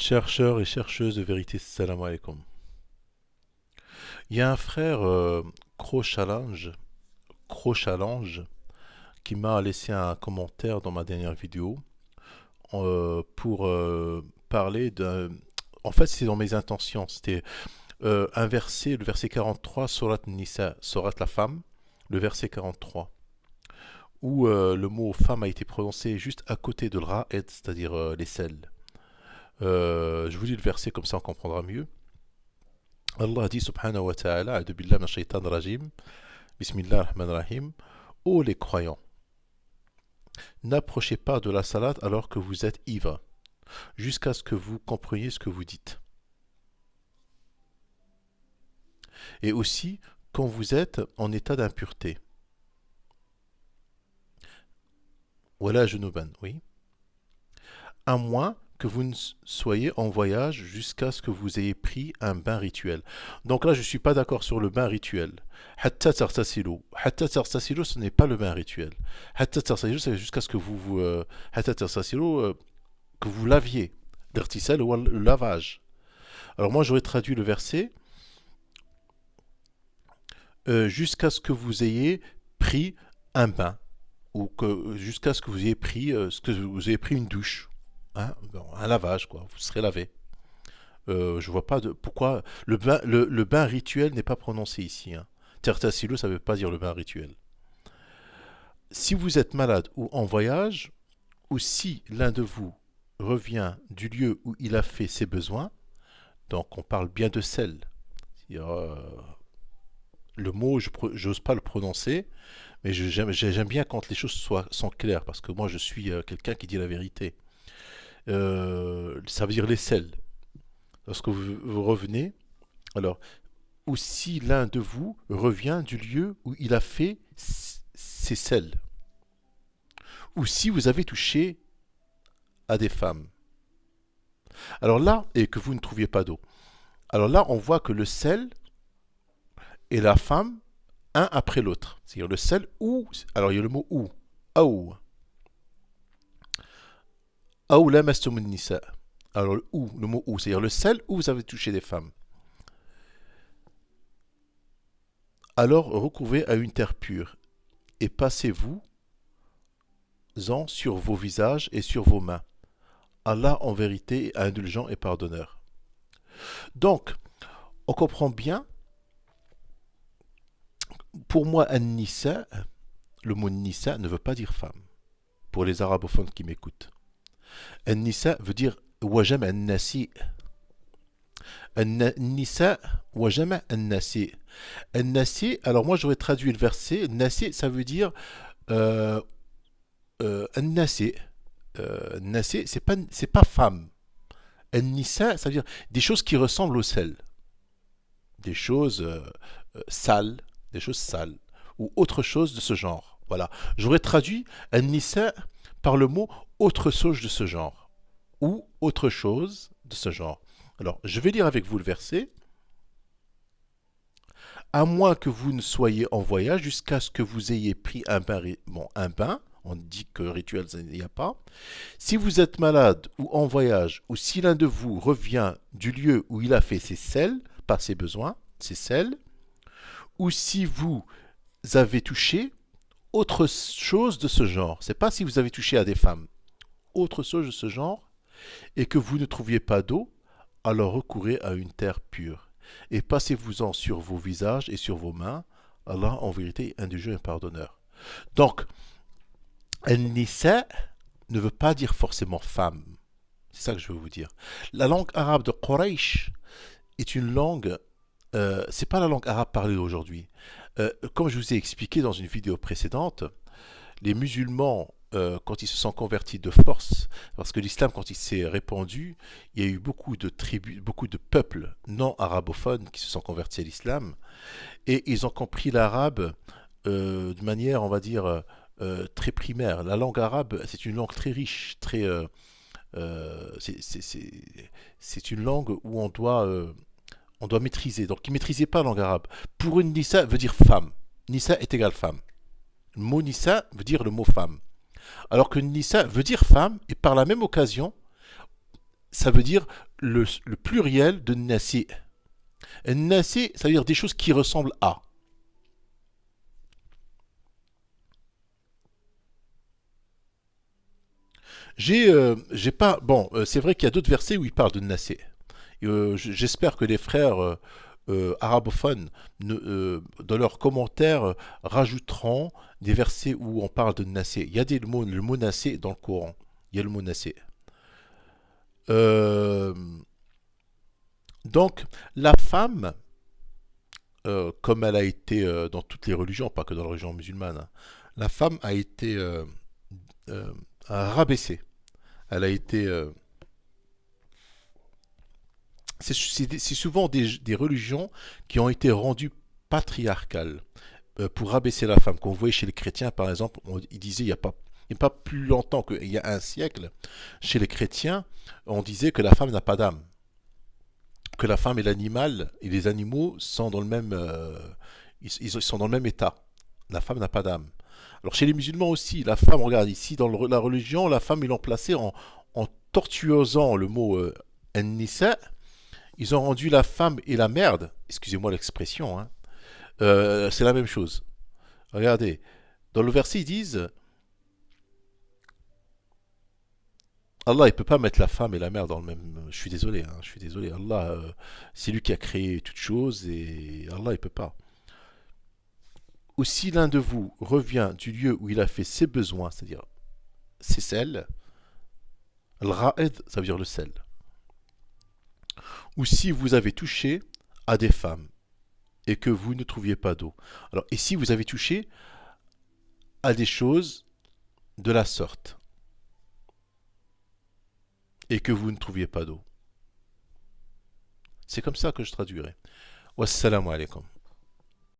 Chercheurs et chercheuses de vérité, salam alaikum. Il y a un frère Cro-Challenge, Cro-Challenge, qui m'a laissé un commentaire dans ma dernière vidéo pour parler d'un... En fait, c'est dans mes intentions. C'était un verset, le verset 43, Surat Nisa, Surat la femme, le verset 43, où le mot femme a été prononcé juste à côté de l'ra'ed, c'est-à-dire les selles. Je vous lis le verset comme ça on comprendra mieux. Allah dit subhanahu wa ta'ala, a'udhu billah min shaitan rajim, bismillah ar-rahman ar-rahim, ô les croyants, n'approchez pas de la salade alors que vous êtes ivre, jusqu'à ce que vous compreniez ce que vous dites. Et aussi quand vous êtes en état d'impureté. Voilà junuban, oui. À moins que vous ne soyez en voyage jusqu'à ce que vous ayez pris un bain rituel. Donc là, je ne suis pas d'accord sur le bain rituel. Hatta tartasilu. Hatta tartasilu, ce n'est pas le bain rituel. Hatta tartasilu, c'est jusqu'à ce que hatta tartasilu, que vous laviez. L'irtisal ou le lavage. Alors moi, j'aurais traduit le verset jusqu'à ce que vous ayez pris un bain. Ou jusqu'à ce que vous ayez pris, une douche. Hein, un lavage, quoi. Vous serez lavé. Je vois pas pourquoi le bain rituel n'est pas prononcé ici. Hein. Tertasilu, ça ne veut pas dire le bain rituel. Si vous êtes malade ou en voyage, ou si l'un de vous revient du lieu où il a fait ses besoins, donc on parle bien de sel. Le mot, je n'ose pas le prononcer, mais j'aime bien quand les choses sont claires, parce que moi je suis quelqu'un qui dit la vérité. Ça veut dire les selles. Lorsque vous revenez, alors, ou si l'un de vous revient du lieu où il a fait ses selles, ou si vous avez touché à des femmes. Alors là, et que vous ne trouviez pas d'eau. Alors là, on voit que le sel et la femme, un après l'autre. C'est-à-dire le sel ou, alors il y a le mot ou, aou. Aou lamastumun nisa. Alors le mot ou, c'est-à-dire le sel ou vous avez touché des femmes. Alors recouvrez à une terre pure et passez-vous-en sur vos visages et sur vos mains. Allah en vérité est indulgent et pardonneur. Donc, on comprend bien, pour moi, an-nisa, le mot nisa ne veut pas dire femme, pour les arabophones qui m'écoutent. An-nisa veut dire wajam an-nasi. An-nisa wajam an-nasi. An-nasi, alors moi j'aurais traduit le verset, nasi ça veut dire an-nasi. Nasi, c'est pas femme. An-nisa, ça veut dire des choses qui ressemblent au sel. Des choses sales, ou autre chose de ce genre. Voilà. J'aurais traduit an-nisa par le mot autre chose de ce genre, ou autre chose de ce genre. Alors, je vais lire avec vous le verset. À moins que vous ne soyez en voyage jusqu'à ce que vous ayez pris un bain, on dit que rituel, il n'y a pas. Si vous êtes malade ou en voyage, ou si l'un de vous revient du lieu où il a fait ses selles, par ses besoins, ses selles, ou si vous avez touché autre chose de ce genre, c'est pas si vous avez touché à des femmes, autre chose de ce genre, et que vous ne trouviez pas d'eau, alors recourez à une terre pure, et passez-vous-en sur vos visages et sur vos mains, Allah en vérité est indulgent et pardonneur. Donc, An-Nisa ne veut pas dire forcément femme. C'est ça que je veux vous dire. La langue arabe de Quraysh est une langue, c'est pas la langue arabe parlée aujourd'hui. Comme je vous ai expliqué dans une vidéo précédente, les musulmans, quand ils se sont convertis de force, parce que l'islam, quand il s'est répandu, il y a eu beaucoup de tribus, beaucoup de peuples non arabophones qui se sont convertis à l'islam, et ils ont compris l'arabe de manière, on va dire, très primaire. La langue arabe, c'est une langue très riche, très, c'est une langue où on doit maîtriser. Donc, ils ne maîtrisaient pas la langue arabe. Pour une nissa veut dire femme. Nissa est égal femme. Le mot nissa veut dire le mot femme. Alors que nissa veut dire femme, et par la même occasion, ça veut dire le pluriel de nasi. Nasi, ça veut dire des choses qui ressemblent à. J'ai pas. Bon, c'est vrai qu'il y a d'autres versets où il parle de nasi. J'espère que les frères arabophones, dans leurs commentaires, rajouteront des versets où on parle de nasi. Il y a le mot nasi dans le Coran. Il y a le mot nasi. Euh, donc, la femme, comme elle a été dans toutes les religions, pas que dans la religion musulmane, hein, la femme a été euh, rabaissée. Elle a été. C'est souvent des religions qui ont été rendues patriarcales pour rabaisser la femme. Qu'on voyait chez les chrétiens, par exemple, ils disaient il n'y a pas plus longtemps qu'il y a un siècle, chez les chrétiens, on disait que la femme n'a pas d'âme, que la femme et l'animal et les animaux sont dans le même, ils sont dans le même état. La femme n'a pas d'âme. Alors chez les musulmans aussi, la femme, regarde ici dans la religion, la femme ils l'ont placée en tortuosant le mot nisa. Ils ont rendu la femme et la merde, excusez-moi l'expression, hein, c'est la même chose. Regardez, dans le verset ils disent Allah il peut pas mettre la femme et la mère dans le même. Je suis désolé, hein, je suis désolé. Allah, c'est lui qui a créé toutes choses et Allah il peut pas. Ou si l'un de vous revient du lieu où il a fait ses besoins, c'est-à-dire ses selles, al-ra'id, ça veut dire le sel. Ou si vous avez touché à des femmes et que vous ne trouviez pas d'eau. Alors, et si vous avez touché à des choses de la sorte et que vous ne trouviez pas d'eau. C'est comme ça que je traduirai. Wassalamu alaikum.